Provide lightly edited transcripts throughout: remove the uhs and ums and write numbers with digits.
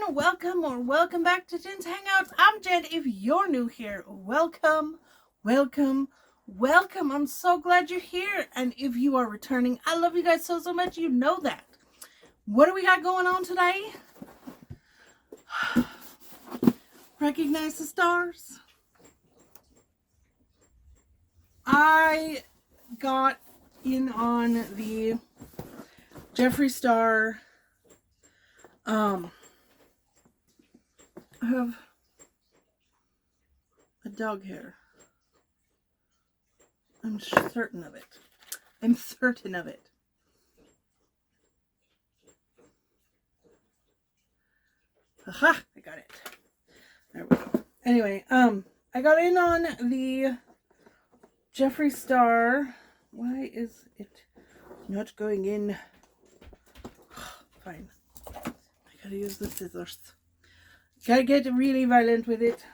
welcome back to Jen's Hangouts. I'm Jen. If you're new here, welcome. I'm so glad you're here. And if you are returning, I love you guys so much. You know that. What do we got going on today? Recognize the stars. I got in on the Jeffree Star. I have a dog hair. I'm certain of it. Aha! I got it. There we go. Anyway, I got in on the Jeffree Star. Why is it not going in? Fine. I gotta use the scissors. Gotta get really violent with it.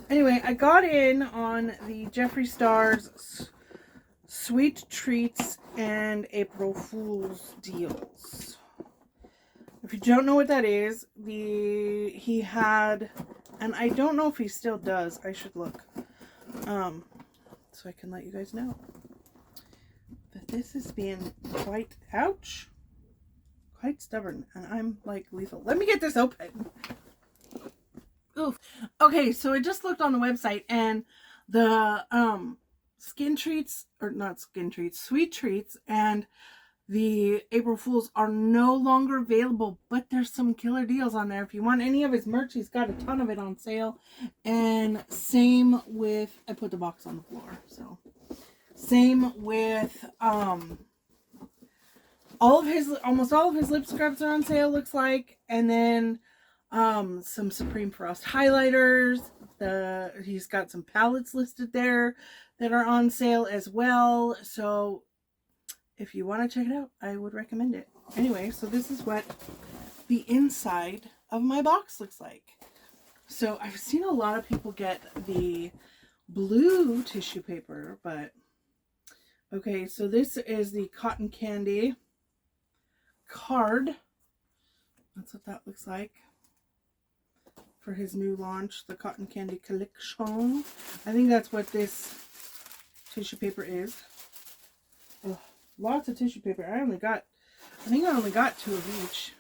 Anyway, I got in on the Jeffree Star's Sweet Treats and April Fool's deals. If you don't know what that is, he had, and I don't know if he still does. I should look, so I can let you guys know. But this is being quite, ouch, quite stubborn, and I'm like lethal. Let me get this open. Oof. Okay, so I just looked on the website, and the Sweet Treats and the April Fools are no longer available, but there's some killer deals on there. If you want any of his merch, he's got a ton of it on sale. And same with, I put the box on the floor, so same with almost all of his lip scrubs are on sale, looks like. And then some Supreme Frost highlighters. He's got some palettes listed there that are on sale as well. So if you want to check it out, I would recommend it. Anyway, so this is what the inside of my box looks like. So I've seen a lot of people get the blue tissue paper, but okay, so this is the cotton candy card. That's what that looks like for his new launch, the Cotton Candy Collection. I think that's what this tissue paper is. Ugh, lots of tissue paper. I think I only got 2 of each.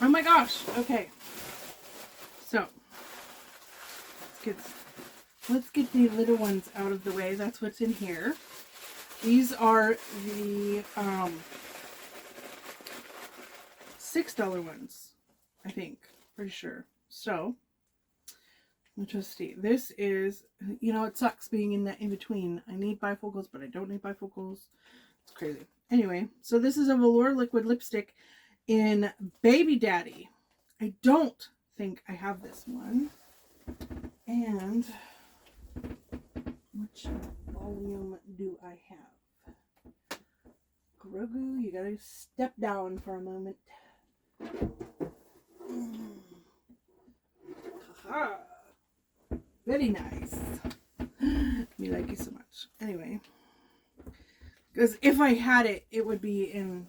Oh my gosh. Okay. So, let's get the little ones out of the way. That's what's in here. These are the $6 ones. I think, pretty sure. So, let's just see. This is, it sucks being in that in between. I need bifocals, but I don't need bifocals. It's crazy. Anyway, so this is a velour liquid lipstick in Baby Daddy. I don't think I have this one. And which volume do I have? Grogu, you gotta step down for a moment. Haha. Very nice. We like you so much. Anyway, because if I had it, it would be in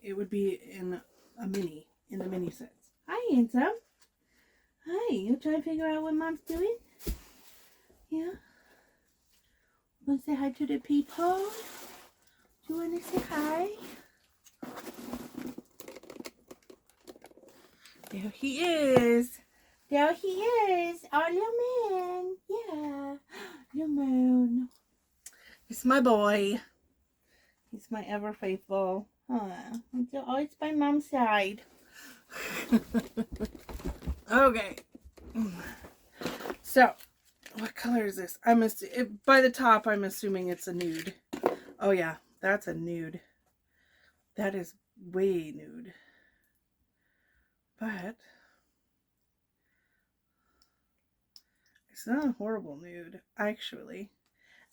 it would be in the mini sets. Hi, handsome. Hi, you trying to figure out what Mom's doing? Yeah. Want to say hi to the people? Do you want to say hi? There he is. There he is. Our little man. Yeah. Little man. He's my boy. He's my ever faithful. He's always by Mom's side. Okay. So, what color is this? By the top, I'm assuming it's a nude. Oh yeah, that's a nude. That is way nude. But it's not a horrible nude, actually.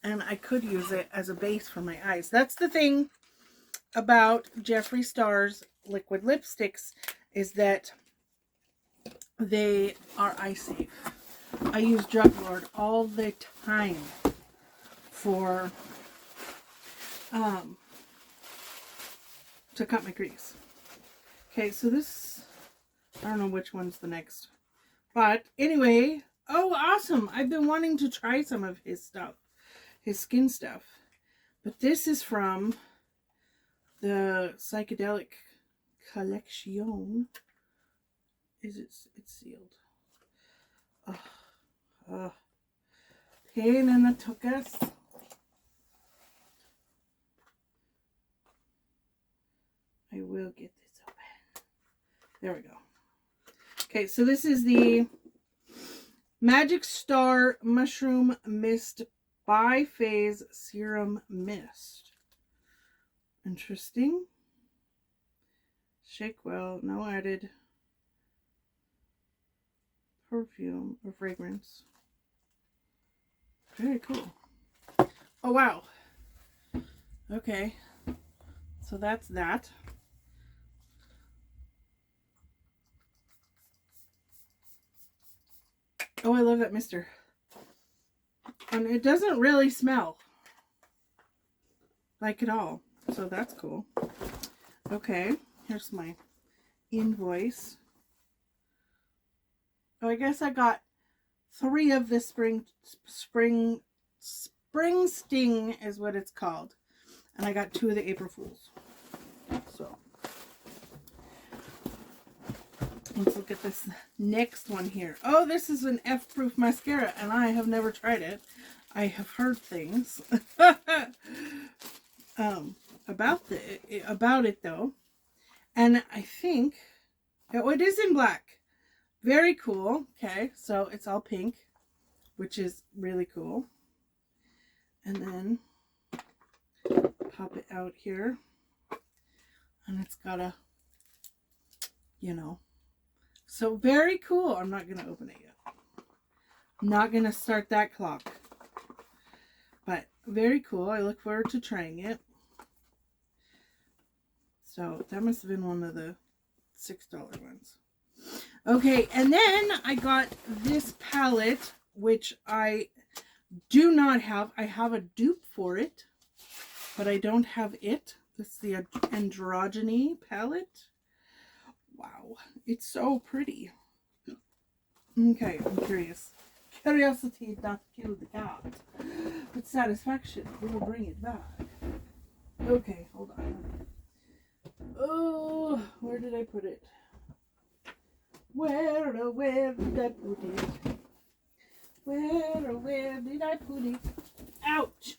And I could use it as a base for my eyes. That's the thing about Jeffree Star's liquid lipsticks, is that they are eye safe. I use Drug Lord all the time for to cut my crease. Okay, so this, I don't know which one's the next. But anyway, oh, awesome. I've been wanting to try some of his stuff, his skin stuff. But this is from the Psychedelic Collection. Is it? It's sealed. Pain in the tuchus. I will get this open. There we go. Okay, so this is the Magic Star Mushroom Mist Biphase Serum Mist. Interesting. Shake well, no added perfume or fragrance. Very cool. Oh, wow. Okay. So that's that. Oh, I love that mister. And it doesn't really smell like at all. So that's cool. Okay. Here's my invoice. Oh, I guess I got 3 of the spring sting is what it's called. And I got 2 of the April Fools. So let's look at this next one here. Oh, this is an F-proof mascara, and I have never tried it. I have heard things about it though, and I think it is in black. Very cool. Okay, so it's all pink, which is really cool. And then pop it out here, and it's got a, you know, so very cool. I'm not going to open it yet. I'm not going to start that clock, but very cool. I look forward to trying it. So that must have been one of the $6 ones. Okay, and then I got this palette, which I do not have. I have a dupe for it, but I don't have it. This is the Androgyny palette. Wow, it's so pretty. Okay, I'm curious. Curiosity did not kill the cat, but satisfaction will bring it back. Okay, hold on. Oh, where did I put it? Where did I put it? Where did I put it? Ouch!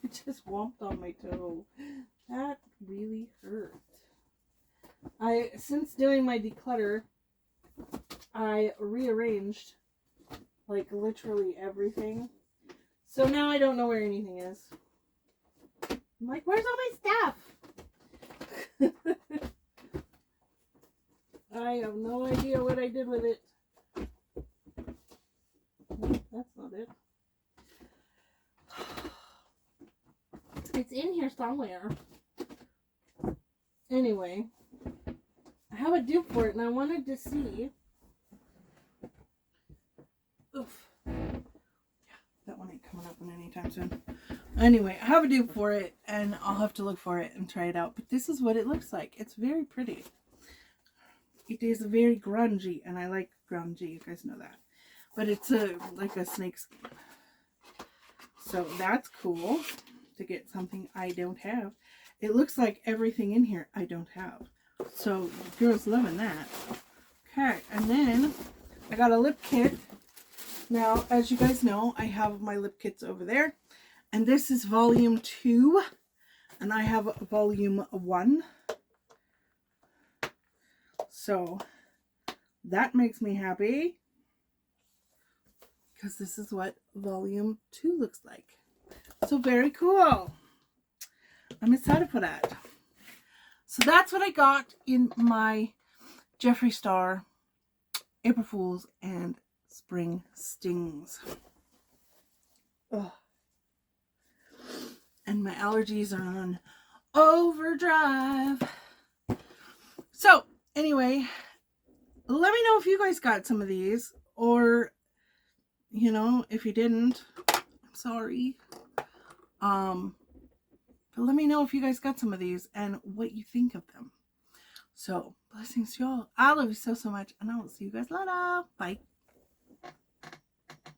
It just whomped on my toe. That really hurt. Since doing my declutter, I rearranged like literally everything. So now I don't know where anything is. I'm like, where's all my stuff? I have no idea what I did with it. No, that's not it. It's in here somewhere. Anyway, I have a dupe for it and I wanted to see. Oof. Yeah, that one ain't coming up in anytime soon. Anyway, I have a dupe for it and I'll have to look for it and try it out. But this is what it looks like. It's very pretty. It is very grungy, and I like grungy, you guys know that. But it's like a snake skin. So that's cool to get something I don't have. It looks like everything in here I don't have. So girls loving that. Okay, and then I got a lip kit. Now, as you guys know, I have my lip kits over there. And this is volume 2. And I have volume 1. So that makes me happy, because this is what volume 2 looks like. So very cool. I'm excited for that. So that's what I got in my Jeffree Star April Fools and Spring Stings. Ugh. And my allergies are on overdrive. So anyway, let me know if you guys got some of these, or, you know, if you didn't, I'm sorry. But let me know if you guys got some of these and what you think of them. So, blessings to y'all. I love you so, so much. And I will see you guys later. Bye.